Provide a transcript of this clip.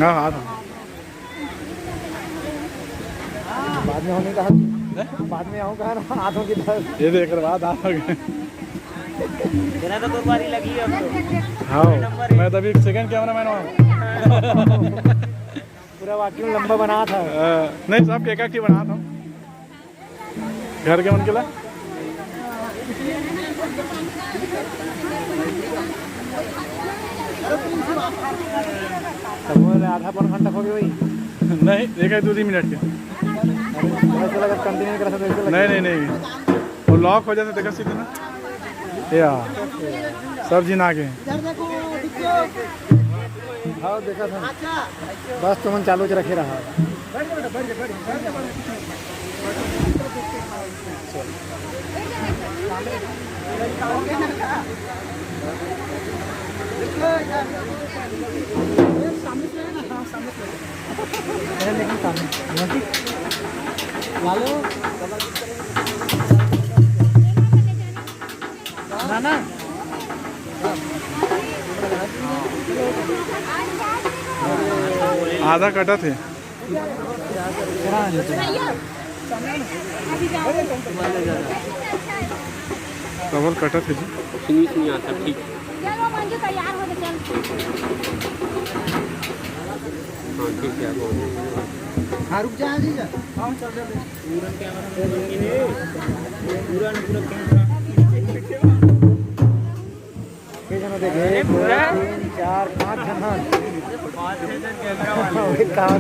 हाँ हाँ बाद में होने का बाद में आऊँ कहा ना हाथों की तरफ ये देख रहा बात आ गए तेरा तो कुर्बानी लगी है अब तो। हाँ मैं तो अभी सेकंड कैमरा मैन हूँ पूरा वाक्य लंबा बना था नहीं सब केक की बना था घर के मन के लिए तब वो आधा पौन घंटा हो गया वही नहीं देखा 2-3 मिनट के कंटिन्यू कर सकते नहीं नहीं नहीं वो लॉक हो जाता देखा सीधे ना यार सब जिन आगे हाँ देखा था बस तुम चालू च रखे रहा लेकिन सामने ना ना आधा कटा थे डबल कटा थे जी फिनिश नहीं आता ठीक चलो मंजू तैयार हो गए हाँ ठीक है हाँ रुक जा जी जा हाँ चल जा पूरा कैमरा पूरा कैमरा जन देखे 3 4 5 जन कैमरा वाले कहाँ